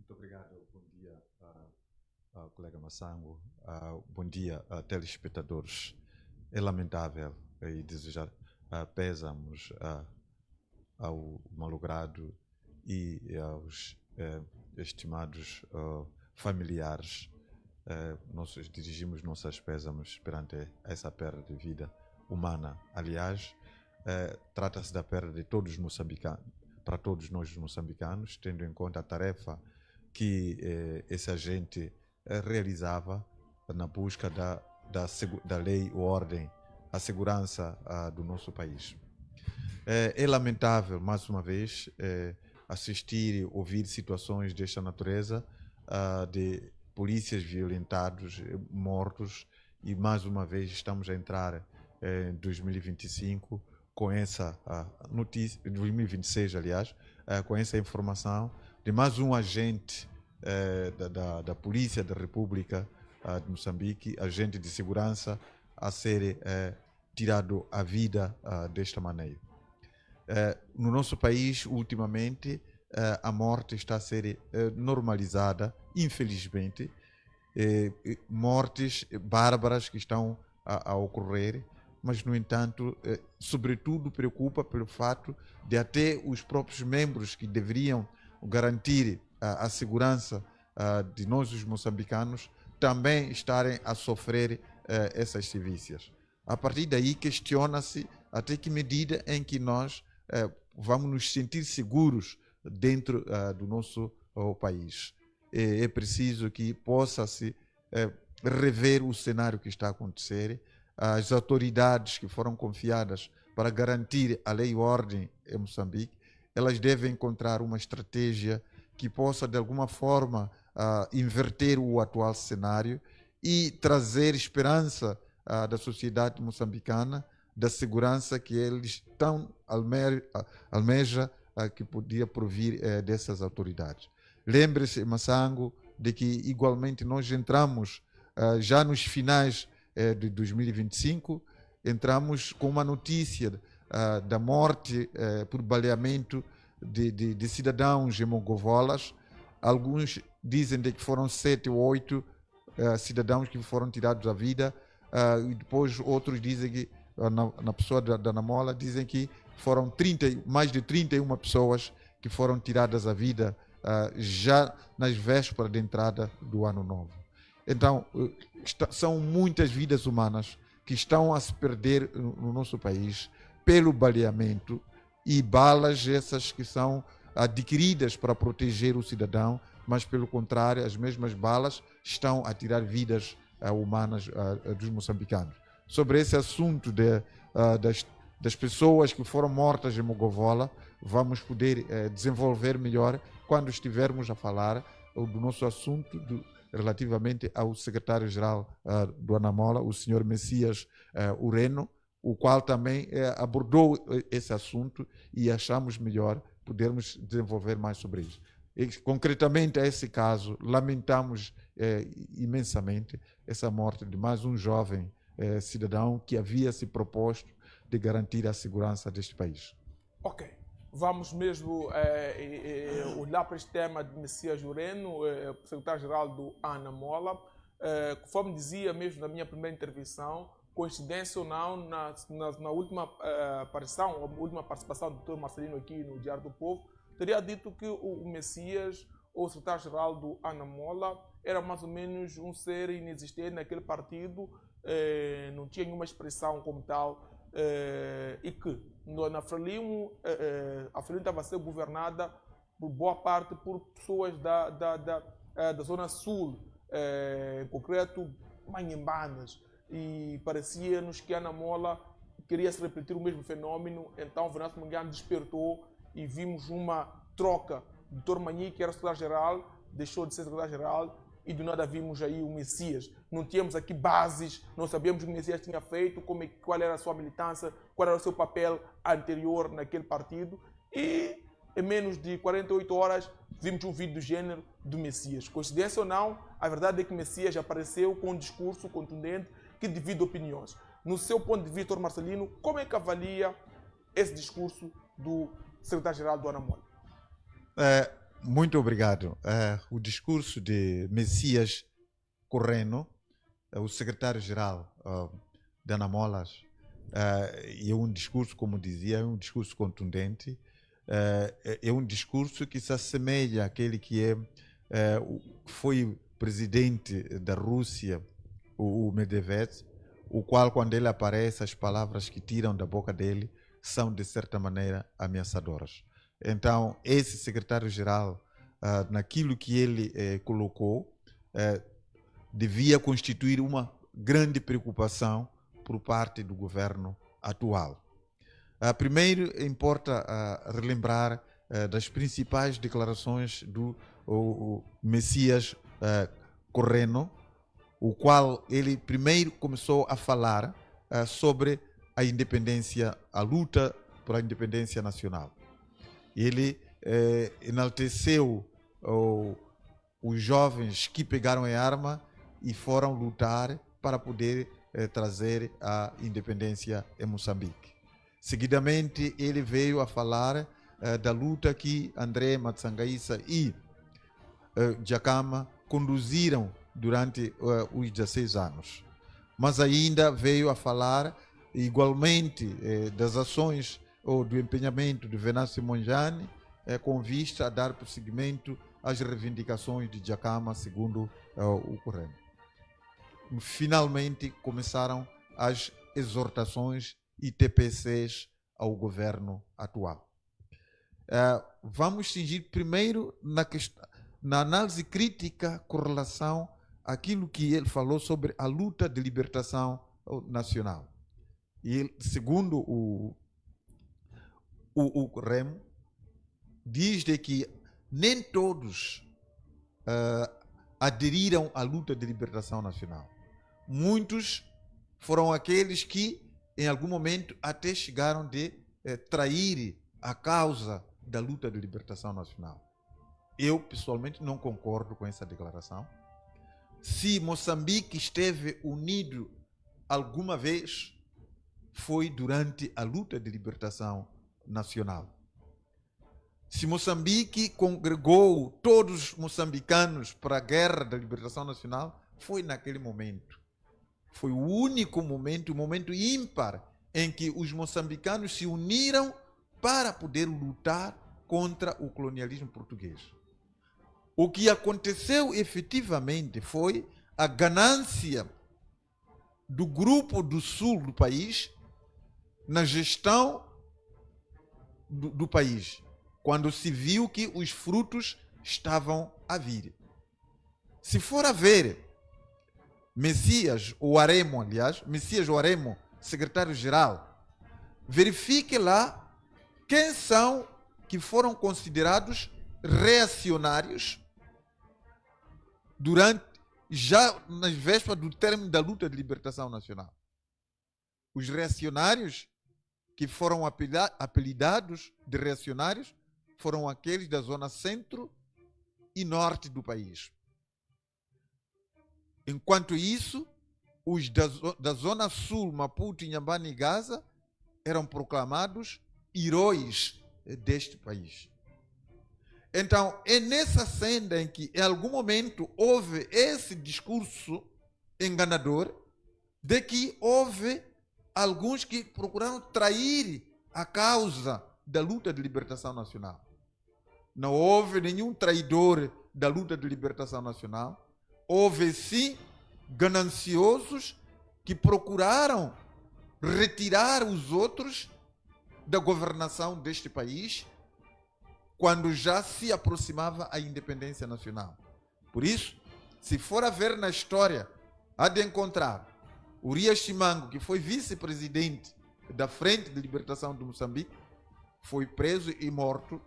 Muito obrigado. Bom dia, colega Massango. Bom dia, telespectadores. É lamentável e desejar pésamos ao malogrado e aos estimados familiares. Nós dirigimos nossas pésamos perante essa perda de vida humana. Aliás, trata-se da perda de todos os moçambicanos, para todos nós moçambicanos, tendo em conta a tarefa que esse agente realizava na busca da lei ou ordem, a segurança do nosso país. É lamentável, mais uma vez, assistir e ouvir situações desta natureza, de polícias violentados, mortos, e mais uma vez estamos a entrar em 2025 com essa notícia, 2026 aliás, com essa informação de mais um agente da Polícia da República de Moçambique, agente de segurança, a ser tirado a vida desta maneira. No nosso país, ultimamente, a morte está a ser normalizada, infelizmente. Mortes bárbaras que estão a ocorrer, mas, no entanto, sobretudo preocupa pelo fato de até os próprios membros que deveriam garantir a segurança de nós, os moçambicanos, também estarem a sofrer essas sevícias. A partir daí, questiona-se até que medida em que nós vamos nos sentir seguros dentro do nosso país. É preciso que possa-se rever o cenário que está a acontecer. As autoridades que foram confiadas para garantir a lei e ordem em Moçambique, elas devem encontrar uma estratégia que possa, de alguma forma, inverter o atual cenário e trazer esperança da sociedade moçambicana, da segurança que eles tão almeja que podia provir dessas autoridades. Lembre-se, Massango, de que igualmente nós entramos já nos finais de 2025, entramos com uma notícia da morte por baleamento de cidadãos em Mongovolas. Alguns dizem de que foram 7 ou 8 cidadãos que foram tirados da vida, e depois outros dizem que, na pessoa da Namola, dizem que foram mais de 31 pessoas que foram tiradas da vida já nas vésperas da entrada do ano novo. Então, são muitas vidas humanas que estão a se perder no nosso país pelo baleamento, e balas essas que são adquiridas para proteger o cidadão, mas, pelo contrário, as mesmas balas estão a tirar vidas humanas dos moçambicanos. Sobre esse assunto das pessoas que foram mortas em Mogovola, vamos poder desenvolver melhor quando estivermos a falar do nosso assunto relativamente ao secretário-geral do Anamola, o senhor Messias Ureno, o qual também abordou esse assunto, e achamos melhor podermos desenvolver mais sobre isso. E, concretamente a esse caso, lamentamos imensamente essa morte de mais um jovem cidadão que havia se proposto de garantir a segurança deste país. Ok, vamos mesmo olhar para este tema de Messias Ureno, secretário-geral do Anamola. Conforme dizia mesmo na minha primeira intervenção, coincidência ou não, na última aparição, a última participação do Dr. Marcelino aqui no Diário do Povo, teria dito que o Messias, ou secretário-geral do Anamola, era mais ou menos um ser inexistente naquele partido, não tinha nenhuma expressão como tal, e que na Frelimo, a Frelimo estava a ser governada por boa parte por pessoas da zona sul, em concreto manhembanas, e parecia-nos que a Anamola queria se repetir o mesmo fenômeno. Então Venâncio Mondlane despertou e vimos uma troca. O Dr. Manhi, que era secretário-geral, deixou de ser secretário-geral, e do nada vimos aí o Messias. Não tínhamos aqui bases, não sabíamos o que o Messias tinha feito, qual era a sua militância, qual era o seu papel anterior naquele partido, e em menos de 48 horas vimos um vídeo do gênero do Messias. Coincidência ou não, a verdade é que o Messias apareceu com um discurso contundente que divide opiniões. No seu ponto de vista, Dr. Marcelino, como é que avalia esse discurso do secretário-geral do Anamola? Muito obrigado. O discurso de Messias Correno, o secretário-geral da Anamolas, é um discurso, como dizia, é um discurso contundente, é um discurso que se assemelha àquele que foi presidente da Rússia, o Medvedev, o qual, quando ele aparece, as palavras que tiram da boca dele são, de certa maneira, ameaçadoras. Então, esse secretário-geral, naquilo que ele colocou, devia constituir uma grande preocupação por parte do governo atual. Primeiro, importa relembrar das principais declarações do Messias Correno, o qual ele primeiro começou a falar sobre a independência, a luta pela independência nacional. Ele enalteceu os jovens que pegaram a arma e foram lutar para poder trazer a independência em Moçambique. Seguidamente, ele veio a falar da luta que André Matsangaissa e Dhlakama conduziram durante os 16 anos. Mas ainda veio a falar igualmente das ações ou do empenhamento de Venâncio Mondlane com vista a dar prosseguimento às reivindicações de Dhlakama, segundo o Correno. Finalmente começaram as exortações e TPCs ao governo atual. Vamos cingir primeiro na análise crítica com relação àquilo que ele falou sobre a luta de libertação nacional. E segundo o Remo, diz de que nem todos aderiram à luta de libertação nacional. Muitos foram aqueles que, em algum momento, até chegaram de trair a causa da luta de libertação nacional. Eu, pessoalmente, não concordo com essa declaração. Se Moçambique esteve unido alguma vez, foi durante a luta de libertação nacional. Se Moçambique congregou todos os moçambicanos para a guerra da libertação nacional, foi naquele momento. Foi o único momento, o momento ímpar, em que os moçambicanos se uniram para poder lutar contra o colonialismo português. O que aconteceu efetivamente foi a ganância do grupo do sul do país na gestão do país, quando se viu que os frutos estavam a vir. Se for a ver Messias Ouaremo, secretário-geral, verifique lá quem são que foram considerados reacionários já nas vésperas do término da luta de libertação nacional. Os reacionários que foram apelidados de reacionários foram aqueles da zona centro e norte do país. Enquanto isso, os da zona sul, Maputo, Inhambane e Gaza, eram proclamados heróis deste país. Então, é nessa senda em que, em algum momento, houve esse discurso enganador de que houve alguns que procuraram trair a causa da luta de libertação nacional. Não houve nenhum traidor da luta de libertação nacional. Houve, sim, gananciosos que procuraram retirar os outros da governação deste país quando já se aproximava a independência nacional. Por isso, se for a ver na história, há de encontrar Urias Chimango, que foi vice-presidente da Frente de Libertação de Moçambique, foi preso e morto.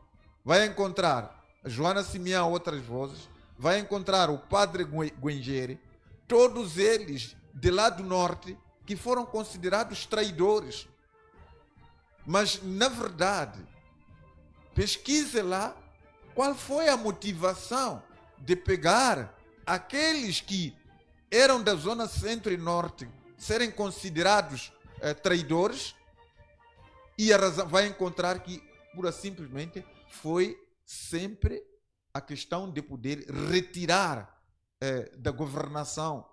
Vai encontrar Joana Simião, outras vozes. Vai encontrar o padre Guengere, todos eles de lá do norte, que foram considerados traidores. Mas, na verdade, pesquise lá qual foi a motivação de pegar aqueles que eram da zona centro e norte serem considerados traidores, e a razão vai encontrar que, pura simplesmente, foi sempre a questão de poder retirar da governação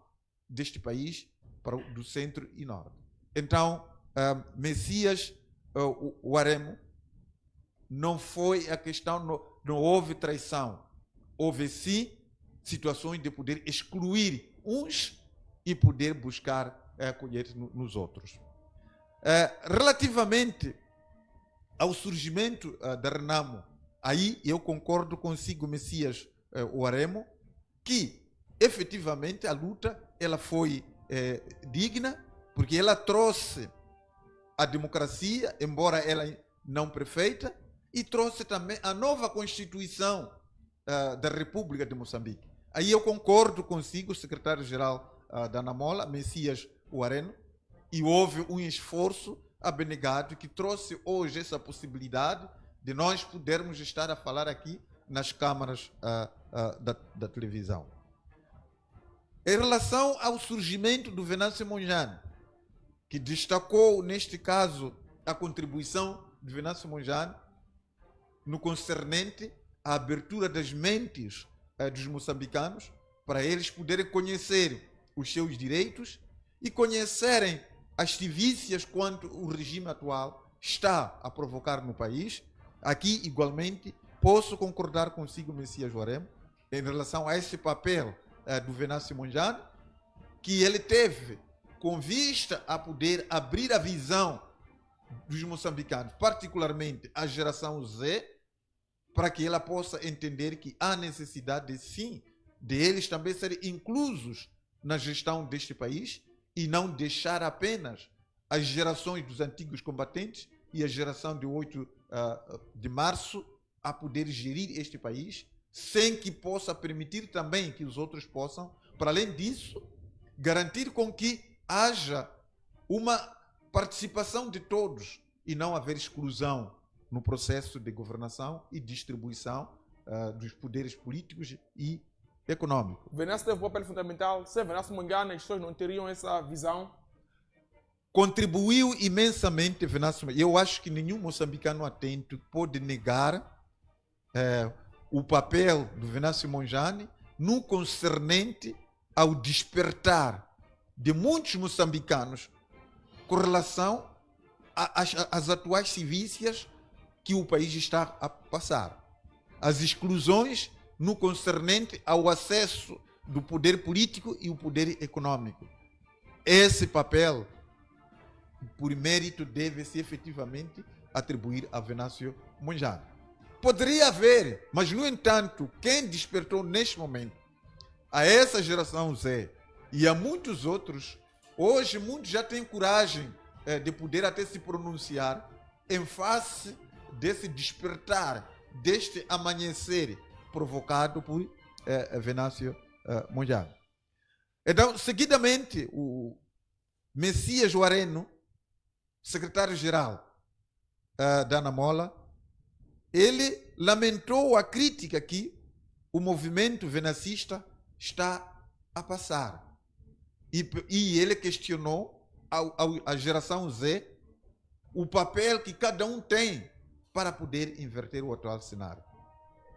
deste país do centro e norte. Então, Messias Waremo, não foi a questão, não houve traição, houve sim situações de poder excluir uns e poder buscar acolher nos outros. Relativamente ao surgimento da Renamo, aí eu concordo consigo, Messias Waremo, que efetivamente a luta ela foi digna, porque ela trouxe a democracia, embora ela não perfeita, e trouxe também a nova Constituição da República de Moçambique. Aí eu concordo consigo, secretário-geral da Anamola, Messias Waremo, e houve um esforço abnegado que trouxe hoje essa possibilidade de nós podermos estar a falar aqui nas câmaras da televisão. Em relação ao surgimento do Venâncio Mondlane, que destacou, neste caso, a contribuição de Venâncio Mondlane no concernente à abertura das mentes dos moçambicanos para eles poderem conhecer os seus direitos e conhecerem as civícias quanto o regime atual está a provocar no país. Aqui, igualmente, posso concordar consigo, Messias Waremo, em relação a esse papel do Venâncio Mondlane, que ele teve com vista a poder abrir a visão dos moçambicanos, particularmente a geração Z, para que ela possa entender que há necessidade, sim, de eles também serem inclusos na gestão deste país e não deixar apenas as gerações dos antigos combatentes e a geração de 8 de março a poder gerir este país, sem que possa permitir também que os outros possam, para além disso, garantir com que haja uma participação de todos e não haver exclusão no processo de governação e distribuição dos poderes políticos e econômicos. Venâncio teve um papel fundamental. Se Venâncio Mondlane, as pessoas não teriam essa visão. Contribuiu imensamente, Venâncio. Eu acho que nenhum moçambicano atento pode negar o papel do Venâncio Mondlane no concernente ao despertar de muitos moçambicanos com relação às atuais civícias que o país está a passar. As exclusões no concernente ao acesso do poder político e o poder econômico. Esse papel, por mérito, deve-se efetivamente atribuir a Venâncio Mondlane. Poderia haver, mas no entanto, quem despertou neste momento a essa geração Z e a muitos outros, hoje muitos já têm coragem de poder até se pronunciar em face desse despertar, deste amanhecer provocado por Venâncio Mondlane. Então, seguidamente, o Messias Waremo, secretário-geral da Anamola, ele lamentou a crítica que o movimento venancista está a passar. E ele questionou a geração Z o papel que cada um tem para poder inverter o atual cenário.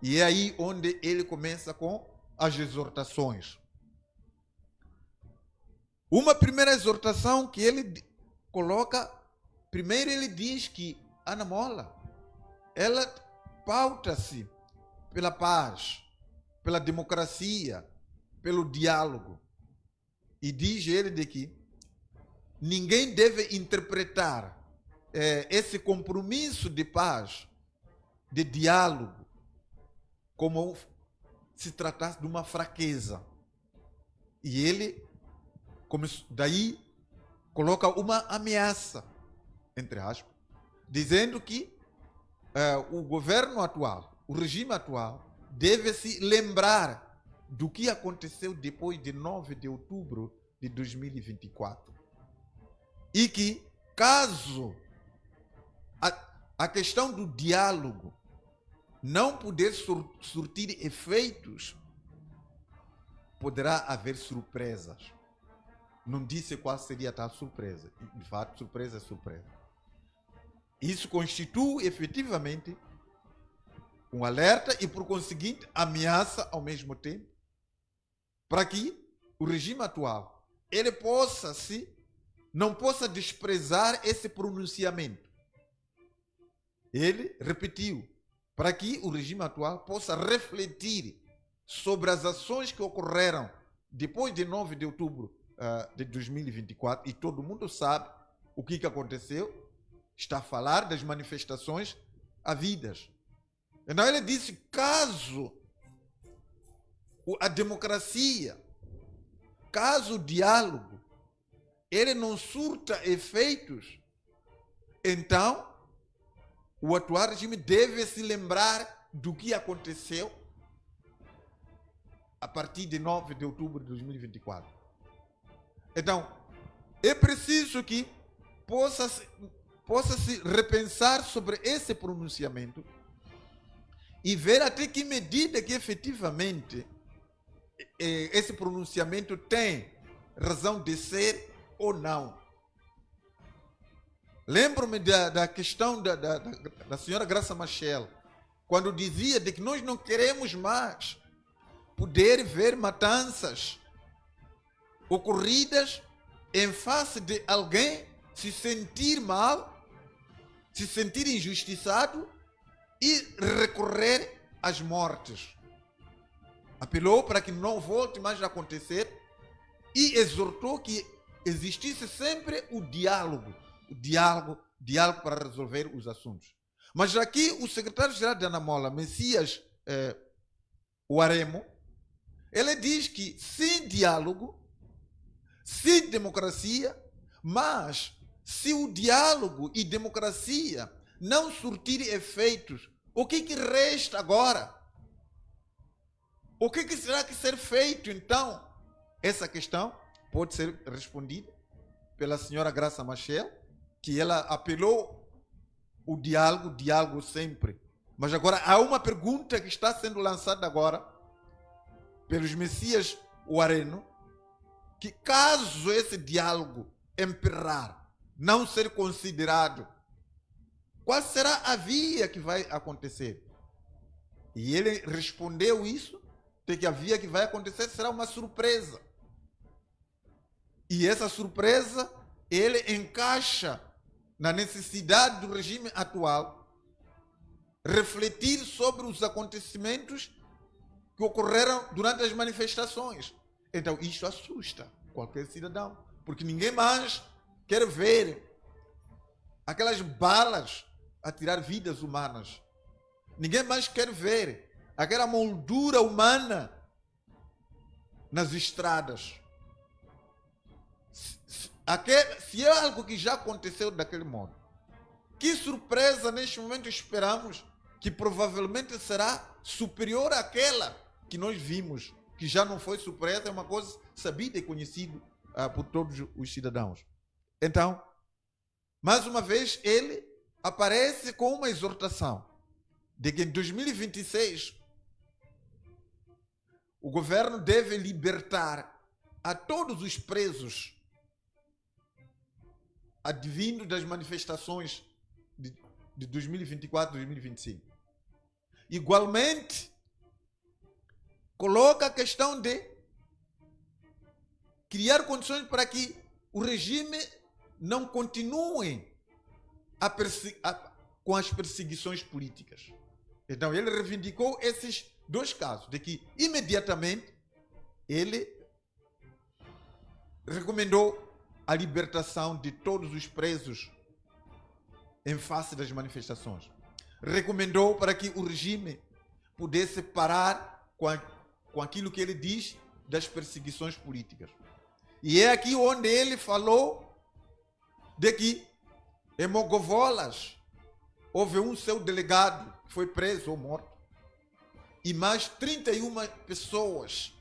E é aí onde ele começa com as exortações. Uma primeira exortação que ele coloca, primeiro ele diz que a Anamola, ela pauta-se pela paz, pela democracia, pelo diálogo. E diz ele de que ninguém deve interpretar esse compromisso de paz, de diálogo, como se tratasse de uma fraqueza. E ele, daí, coloca uma ameaça, entre aspas, dizendo que o governo atual, o regime atual, deve se lembrar do que aconteceu depois de 9 de outubro de 2024. E que, caso a questão do diálogo não puder surtir efeitos, poderá haver surpresas. Não disse qual seria a tal surpresa. De fato, surpresa é surpresa. Isso constitui, efetivamente, um alerta e, por conseguinte, ameaça ao mesmo tempo, para que o regime atual ele não possa desprezar esse pronunciamento. Ele repetiu, para que o regime atual possa refletir sobre as ações que ocorreram depois de 9 de outubro de 2024, e todo mundo sabe o que aconteceu, está a falar das manifestações havidas. Então ele disse, caso a democracia, caso o diálogo, ele não surta efeitos, então o atual regime deve se lembrar do que aconteceu a partir de 9 de outubro de 2024. Então, é preciso que possa se repensar sobre esse pronunciamento e ver até que medida que efetivamente esse pronunciamento tem razão de ser ou não. Lembro-me da questão da senhora Graça Machel, quando dizia de que nós não queremos mais poder ver matanças ocorridas em face de alguém se sentir mal, se sentir injustiçado e recorrer às mortes. Apelou para que não volte mais a acontecer e exortou que existisse sempre o diálogo para resolver os assuntos. Mas aqui o secretário-geral de Anamola, Messias Uaremo, ele diz que sem diálogo, sem democracia, mas se o diálogo e democracia não surtir efeitos, o que resta agora? O que será que ser feito então? Essa questão pode ser respondida pela senhora Graça Machel, que ela apelou o diálogo sempre. Mas agora há uma pergunta que está sendo lançada agora pelos Messias Uareno, que caso esse diálogo emperrar, não ser considerado, qual será a via que vai acontecer? E ele respondeu isso, de que a via que vai acontecer será uma surpresa. E essa surpresa, ele encaixa na necessidade do regime atual refletir sobre os acontecimentos que ocorreram durante as manifestações. Então, isso assusta qualquer cidadão, porque ninguém mais quer ver aquelas balas a tirar vidas humanas. Ninguém mais quer ver aquela moldura humana nas estradas. Se é algo que já aconteceu daquele modo, que surpresa neste momento esperamos que provavelmente será superior àquela que nós vimos, que já não foi surpresa, é uma coisa sabida e conhecida por todos os cidadãos. Então, mais uma vez, ele aparece com uma exortação de que em 2026 o governo deve libertar a todos os presos advindo das manifestações de 2024 e 2025. Igualmente, coloca a questão de criar condições para que o regime não continue com as perseguições políticas. Então, ele reivindicou esses dois casos, de que imediatamente ele recomendou a libertação de todos os presos em face das manifestações. Recomendou para que o regime pudesse parar com aquilo que ele diz das perseguições políticas. E é aqui onde ele falou de que em Mogovolas houve um seu delegado que foi preso ou morto e mais 31 pessoas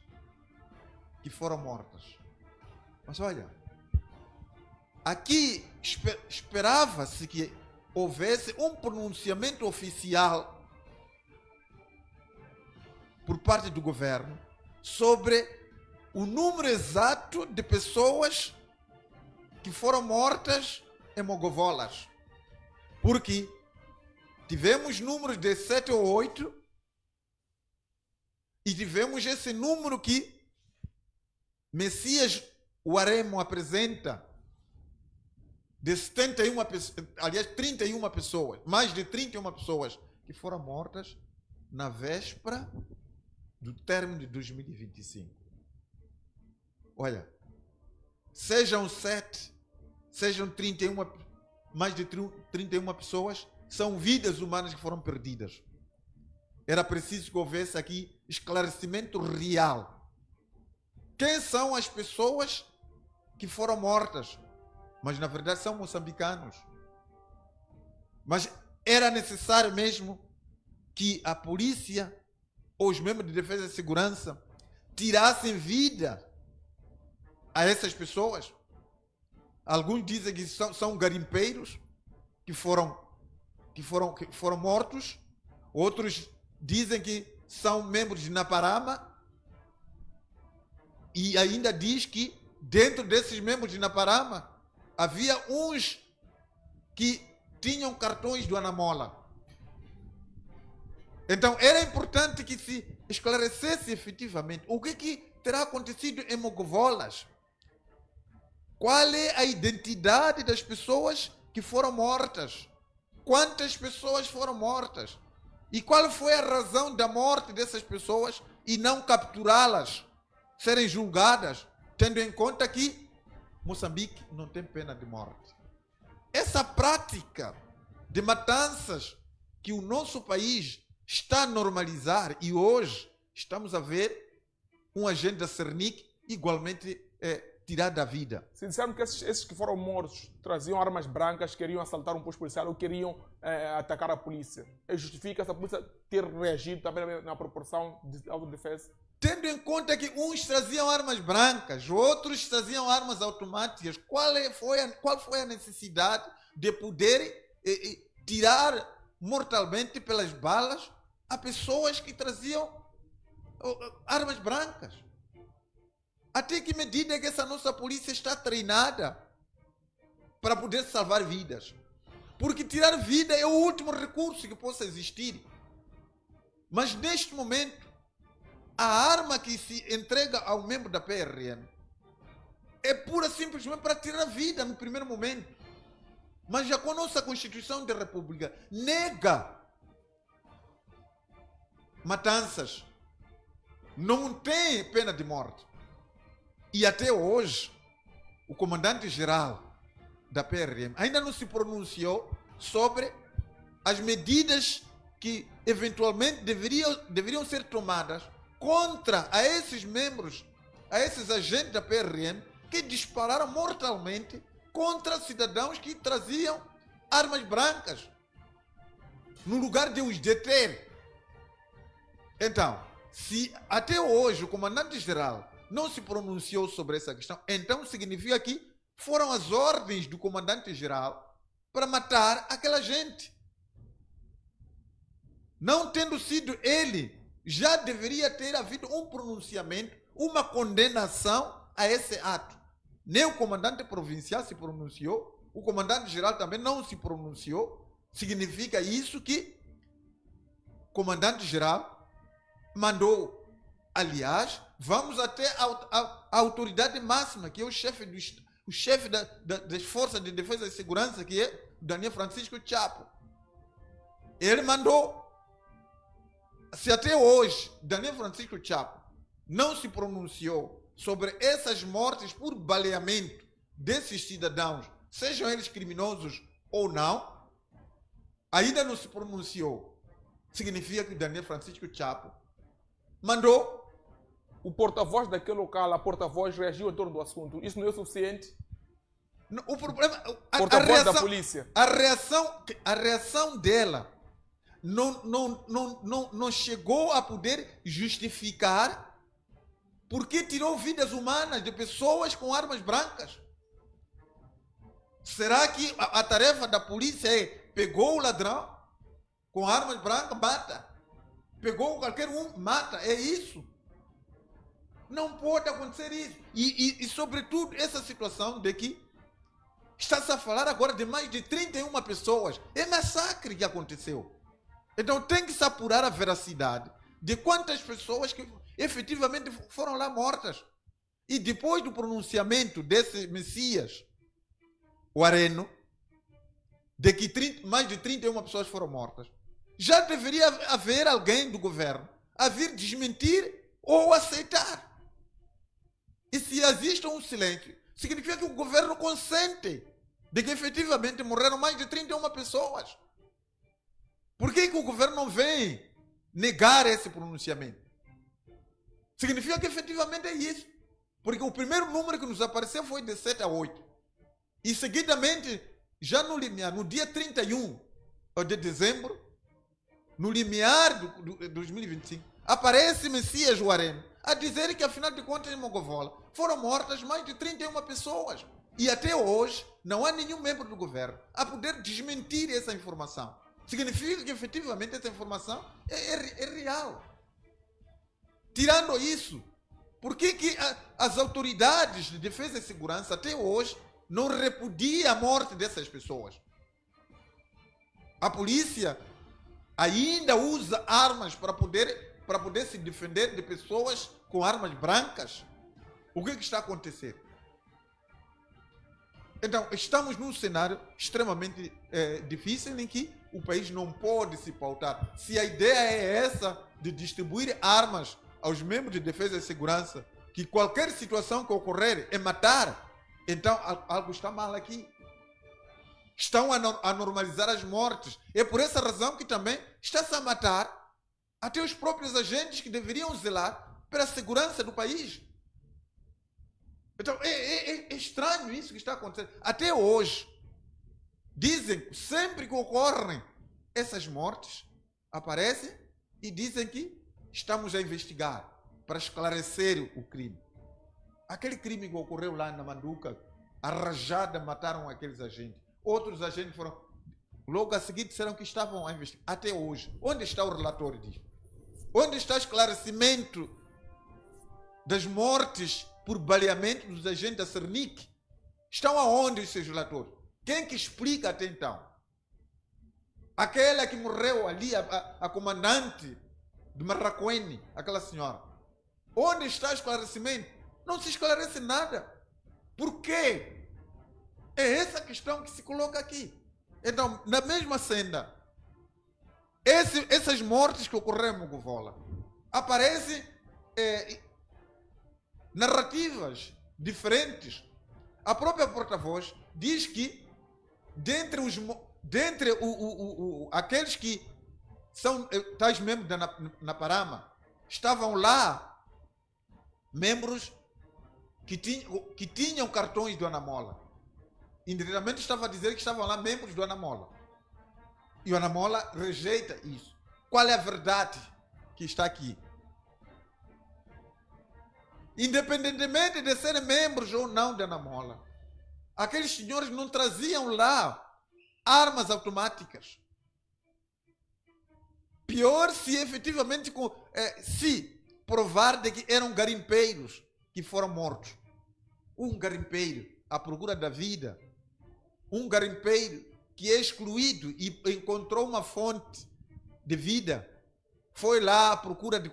que foram mortas. Mas olha, aqui esperava-se que houvesse um pronunciamento oficial por parte do governo sobre o número exato de pessoas que foram mortas em Mogovolas. Porque tivemos números de 7 ou 8 E tivemos esse número que Messias Uaremo apresenta de 71 pessoas, aliás, 31 pessoas, mais de 31 pessoas que foram mortas na véspera do término de 2025. Olha, sejam 7, sejam 31, mais de 31 pessoas, são vidas humanas que foram perdidas. Era preciso que houvesse aqui esclarecimento real. Quem são as pessoas que foram mortas? Mas na verdade são moçambicanos. Mas era necessário mesmo que a polícia ou os membros de defesa e segurança tirassem vida a essas pessoas. Alguns dizem que são garimpeiros que foram mortos. Outros dizem que são membros de Naparama. E ainda diz que dentro desses membros de Naparama havia uns que tinham cartões do Anamola. Então era importante que se esclarecesse efetivamente o que terá acontecido em Mogovolas. Qual é a identidade das pessoas que foram mortas? Quantas pessoas foram mortas? E qual foi a razão da morte dessas pessoas e não capturá-las, serem julgadas, tendo em conta que Moçambique não tem pena de morte. Essa prática de matanças que o nosso país está a normalizar, e hoje estamos a ver um agente da Cernic igualmente tirar da vida. Se disseram que esses que foram mortos traziam armas brancas, queriam assaltar um posto policial ou queriam atacar a polícia, justifica-se a polícia ter reagido também na proporção de autodefesa? Tendo em conta que uns traziam armas brancas, outros traziam armas automáticas, qual foi a necessidade de poder tirar mortalmente pelas balas a pessoas que traziam armas brancas? Até que medida é que essa nossa polícia está treinada para poder salvar vidas? Porque tirar vida é o último recurso que possa existir. Mas neste momento, a arma que se entrega ao membro da PRM é pura simplesmente para tirar a vida no primeiro momento. Mas já com a nossa Constituição da República nega matanças, não tem pena de morte. E até hoje, o comandante-geral da PRM ainda não se pronunciou sobre as medidas que eventualmente deveriam ser tomadas contra esses membros, a esses agentes da PRM que dispararam mortalmente contra cidadãos que traziam armas brancas, no lugar de os deter. Então, se até hoje o comandante-geral não se pronunciou sobre essa questão, então significa que foram as ordens do comandante-geral para matar aquela gente. Não tendo sido ele, já deveria ter havido um pronunciamento, uma condenação a esse ato. Nem o comandante provincial se pronunciou, o comandante-geral também não se pronunciou. Significa isso que o comandante-geral mandou. Aliás, vamos até a autoridade máxima, que é o chefe das Forças de Defesa e Segurança, que é Daniel Francisco Chapo. Ele mandou. Se até hoje Daniel Francisco Chapo não se pronunciou sobre essas mortes por baleamento desses cidadãos, sejam eles criminosos ou não, ainda não se pronunciou, significa que Daniel Francisco Chapo mandou. O porta-voz daquele local, a porta-voz reagiu em torno do assunto. Isso não é o suficiente? O problema, porta-voz da polícia. A reação dela não chegou a poder justificar porque tirou vidas humanas de pessoas com armas brancas. Será que a tarefa da polícia é pegou o ladrão com armas brancas, mata? Pegou qualquer um, mata? É isso? Não pode acontecer isso. E sobretudo, essa situação de que está-se a falar agora de mais de 31 pessoas. É massacre que aconteceu. Então tem que se apurar a veracidade de quantas pessoas efetivamente foram lá mortas. E depois do pronunciamento desse Messias, o Areno, de que mais de 31 pessoas foram mortas, já deveria haver alguém do governo a vir desmentir ou aceitar. E se existe um silêncio, significa que o governo consente de que efetivamente morreram mais de 31 pessoas. Por que o governo não vem negar esse pronunciamento? Significa que efetivamente é isso. Porque o primeiro número que nos apareceu foi de 7 a 8. E seguidamente, já no limiar, no dia 31 de dezembro, no limiar de 2025, aparece Messias Areno a dizer que, afinal de contas, em Mogovola foram mortas mais de 31 pessoas. E até hoje não há nenhum membro do governo a poder desmentir essa informação. Significa que efetivamente essa informação é real. Tirando isso, por que as autoridades de defesa e segurança até hoje não repudiam a morte dessas pessoas? A polícia ainda usa armas para poder se defender de pessoas com armas brancas? O que está acontecendo? Então, estamos num cenário extremamente difícil em que o país não pode se pautar. Se a ideia é essa de distribuir armas aos membros de defesa e segurança, que qualquer situação que ocorrer é matar, então algo está mal aqui. Estão a normalizar as mortes. É por essa razão que também está-se a matar até os próprios agentes que deveriam zelar pela segurança do país. Então, é estranho isso que está acontecendo. Até hoje, dizem, sempre que ocorrem essas mortes, aparecem e dizem que estamos a investigar para esclarecer o crime. Aquele crime que ocorreu lá na Manduca, a rajada mataram aqueles agentes. Outros agentes foram, logo a seguir, disseram que estavam a investigar. Até hoje, onde está o relatório disso? Onde está o esclarecimento das mortes por baleamento dos agentes da Cernic? Estão aonde esses relatórios? Quem que explica até então? Aquela que morreu ali, a comandante de Marraquene, aquela senhora. Onde está o esclarecimento? Não se esclarece nada. Por quê? É essa questão que se coloca aqui. Então, na mesma senda, essas mortes que ocorreram em Mogovola, aparecem narrativas diferentes. A própria porta-voz diz que dentre aqueles que são tais membros da Naparama, estavam lá membros que tinham cartões do Anamola. Indiretamente estava a dizer que estavam lá membros do Anamola. E o Anamola rejeita isso. Qual é a verdade que está aqui? Independentemente de serem membros ou não da Anamola, aqueles senhores não traziam lá armas automáticas. Pior se efetivamente se provar de que eram garimpeiros que foram mortos. Um garimpeiro à procura da vida, um garimpeiro que é excluído e encontrou uma fonte de vida, foi lá à procura de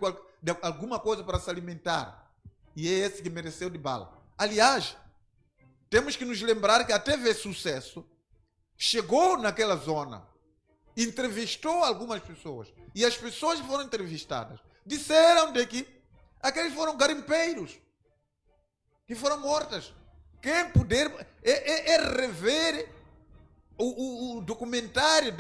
alguma coisa para se alimentar. E é esse que mereceu de bala. Aliás, temos que nos lembrar que a TV Sucesso chegou naquela zona, entrevistou algumas pessoas, e as pessoas que foram entrevistadas disseram de que aqueles foram garimpeiros que foram mortas. Quem puder rever o documentário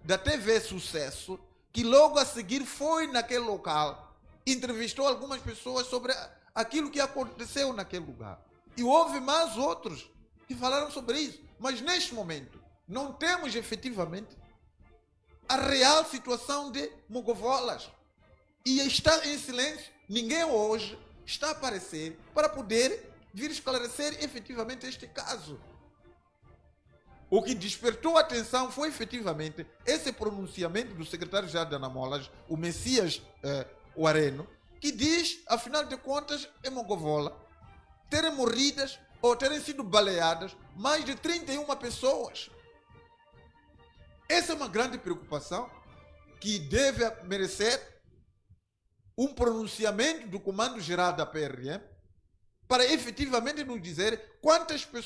da TV Sucesso, que logo a seguir foi naquele local, entrevistou algumas pessoas sobre aquilo que aconteceu naquele lugar. E houve mais outros que falaram sobre isso. Mas neste momento, não temos efetivamente a real situação de Mogovolas. E está em silêncio. Ninguém hoje está a aparecer para poder vir esclarecer efetivamente este caso. O que despertou a atenção foi efetivamente esse pronunciamento do secretário-geral da Anamolas, o Messias Areno, que diz, afinal de contas, em Mogovola, terem morridas ou terem sido baleadas mais de 31 pessoas. Essa é uma grande preocupação que deve merecer um pronunciamento do Comando Geral da PRM para efetivamente nos dizer quantas pessoas